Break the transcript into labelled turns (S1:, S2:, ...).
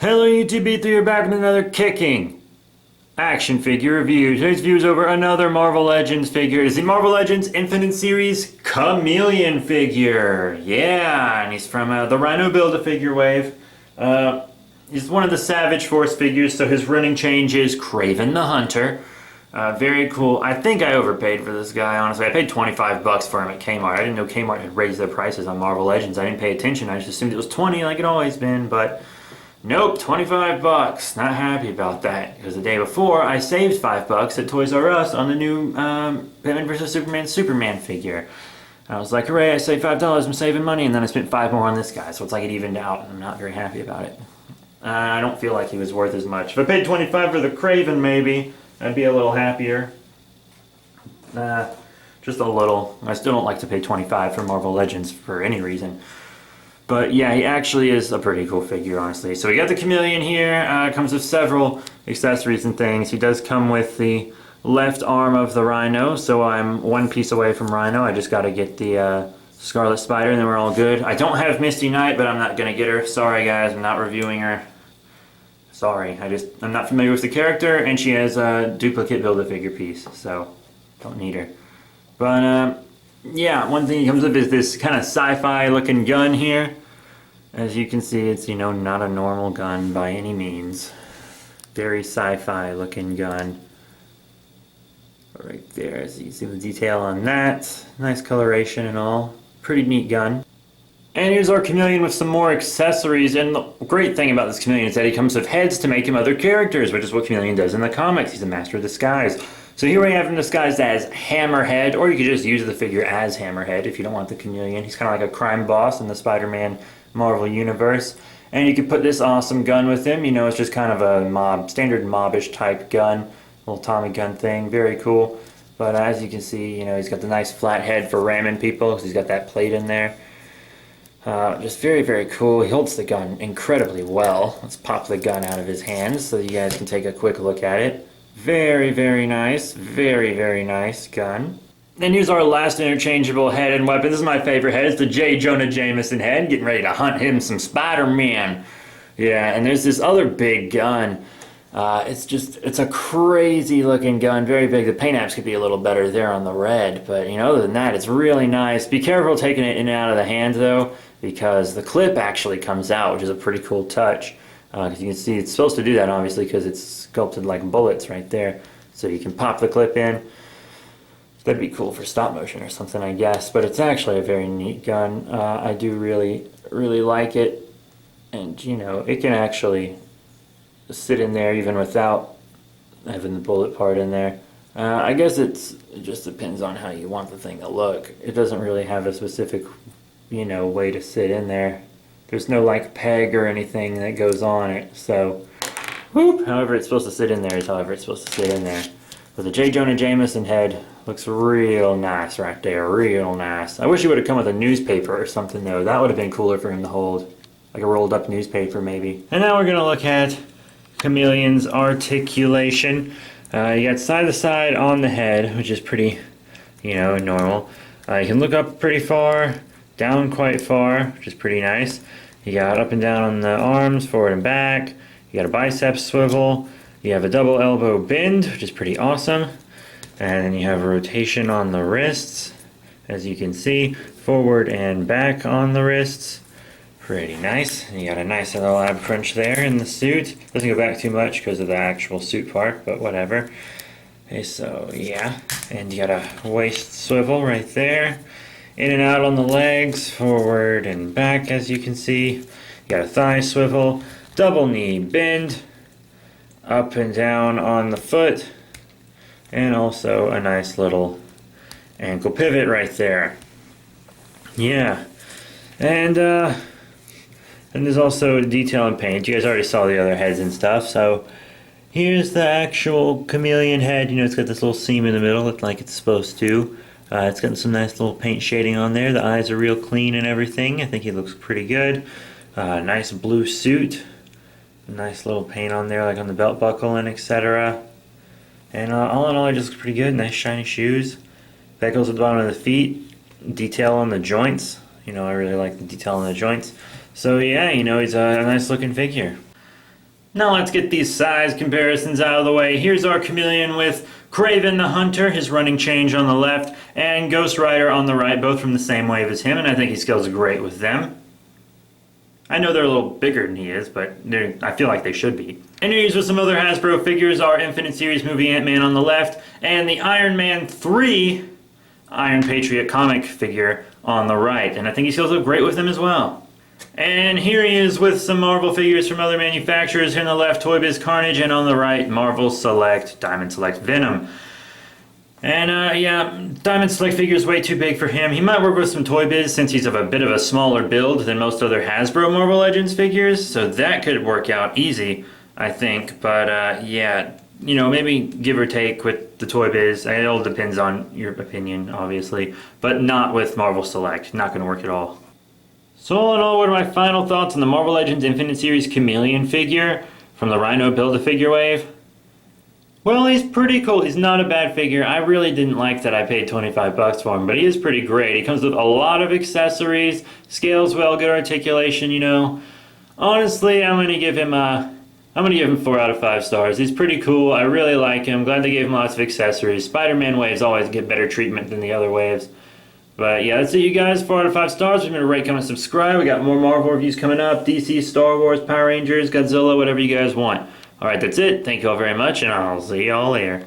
S1: Hello YouTube, B3 here back with another kicking action figure review. Today's review is over another Marvel Legends figure. It's the Marvel Legends Infinite Series Chameleon figure. Yeah, and he's from the Rhino Build-A-Figure wave. He's one of the Savage Force figures, so his running change is Kraven the Hunter. Very cool. I think I overpaid for this guy, honestly. I paid 25 bucks for him at Kmart. I didn't know Kmart had raised their prices on Marvel Legends. I didn't pay attention. I just assumed it was 20 like it always been, but nope, 25 bucks. Not happy about that, because the day before I saved 5 bucks at Toys R Us on the new Batman vs Superman figure. I was like, hooray, I saved $5, I'm saving money, and then I spent 5 more on this guy, so it's like it evened out, and I'm not very happy about it. I don't feel like he was worth as much. If I paid 25 for the Kraven, maybe I'd be a little happier. Just a little. I still don't like to pay 25 for Marvel Legends for any reason. But yeah, he actually is a pretty cool figure, honestly. So we got the Chameleon here. Comes with several accessories and things. He does come with the left arm of the Rhino, so I'm one piece away from Rhino. I just got to get the Scarlet Spider, and then we're all good. I don't have Misty Knight, but I'm not going to get her. Sorry, guys, I'm not reviewing her. Sorry, I'm not familiar with the character, and she has a duplicate Build-A-Figure piece, so don't need her. But yeah, one thing he comes with is this kind of sci-fi looking gun here. As you can see, it's, you know, not a normal gun by any means. Very sci-fi looking gun. Right there, as you can see the detail on that. Nice coloration and all. Pretty neat gun. And here's our Chameleon with some more accessories, and the great thing about this Chameleon is that he comes with heads to make him other characters, which is what Chameleon does in the comics. He's a master of disguise. So here we have him disguised as Hammerhead, or you could just use the figure as Hammerhead if you don't want the Chameleon. He's kind of like a crime boss in the Spider-Man Marvel Universe. And you could put this awesome gun with him. You know, it's just kind of a standard mobbish type gun, little Tommy gun thing, very cool. But as you can see, you know, he's got the nice flat head for ramming people, because he's got that plate in there. Just very, very cool. He holds the gun incredibly well. Let's pop the gun out of his hands so you guys can take a quick look at it. Very, very nice. Very, very nice gun. Then here's our last interchangeable head and weapon. This is my favorite head. It's the J. Jonah Jameson head. Getting ready to hunt him some Spider-Man. Yeah, and there's this other big gun. It's a crazy looking gun, very big. The paint apps could be a little better there on the red, but you know, other than that, it's really nice. Be careful taking it in and out of the hand though, because the clip actually comes out, which is a pretty cool touch. Because you can see it's supposed to do that, obviously, because it's sculpted like bullets right there. So you can pop the clip in. That'd be cool for stop motion or something, I guess, but it's actually a very neat gun. I do really, really like it, and you know, it can actually sit in there even without having the bullet part in there. I guess it just depends on how you want the thing to look. It doesn't really have a specific, you know, way to sit in there. There's no like peg or anything that goes on it, so whoop, however it's supposed to sit in there is however it's supposed to sit in there. But the J. Jonah Jameson head looks real nice right there, real nice. I wish he would have come with a newspaper or something though. That would have been cooler for him to hold. Like a rolled up newspaper maybe. And now we're gonna look at Chameleon's articulation. You got side to side on the head, which is pretty, you know, normal. You can look up pretty far, down quite far, which is pretty nice. You got up and down on the arms, forward and back. You got a bicep swivel. You have a double elbow bend, which is pretty awesome. And then you have a rotation on the wrists, as you can see, forward and back on the wrists. Pretty nice. You got a nice little ab crunch there in the suit. Doesn't go back too much because of the actual suit part, but whatever. Okay, so yeah. And you got a waist swivel right there. In and out on the legs, forward and back, as you can see. You got a thigh swivel, double knee bend, up and down on the foot, and also a nice little ankle pivot right there. Yeah. And there's also detail and paint. You guys already saw the other heads and stuff. So here's the actual Chameleon head. You know, it's got this little seam in the middle, like it's supposed to. It's got some nice little paint shading on there. The eyes are real clean and everything. I think he looks pretty good. Nice blue suit. Nice little paint on there, like on the belt buckle and etc. And all in all, it just looks pretty good. Nice shiny shoes. That goes at the bottom of the feet. Detail on the joints. You know, I really like the detail on the joints. So yeah, you know, he's a nice looking figure. Now let's get these size comparisons out of the way. Here's our Chameleon with Kraven the Hunter, his running change on the left, and Ghost Rider on the right, both from the same wave as him, and I think he scales great with them. I know they're a little bigger than he is, but I feel like they should be. And here's with some other Hasbro figures, our Infinite Series movie Ant-Man on the left, and the Iron Man 3 Iron Patriot comic figure on the right, and I think he scales up great with them as well. And here he is with some Marvel figures from other manufacturers. Here on the left, Toy Biz Carnage, and on the right, Marvel Select, Diamond Select Venom. And yeah, Diamond Select figure is way too big for him. He might work with some Toy Biz since he's of a bit of a smaller build than most other Hasbro Marvel Legends figures, so that could work out easy, I think. But yeah, you know, maybe give or take with the Toy Biz. It all depends on your opinion, obviously, but not with Marvel Select. Not going to work at all. So all in all, what are my final thoughts on the Marvel Legends Infinite Series Chameleon figure from the Rhino Build-A-Figure wave? Well, he's pretty cool. He's not a bad figure. I really didn't like that I paid 25 bucks for him, but he is pretty great. He comes with a lot of accessories, scales well, good articulation, you know. Honestly, I'm gonna give him 4 out of 5 stars. He's pretty cool. I really like him. Glad they gave him lots of accessories. Spider-Man waves always get better treatment than the other waves. But yeah, that's it, you guys. 4 out of 5 stars. Remember to rate, comment, subscribe. We got more Marvel reviews coming up. DC, Star Wars, Power Rangers, Godzilla, whatever you guys want. Alright, that's it. Thank you all very much, and I'll see y'all later.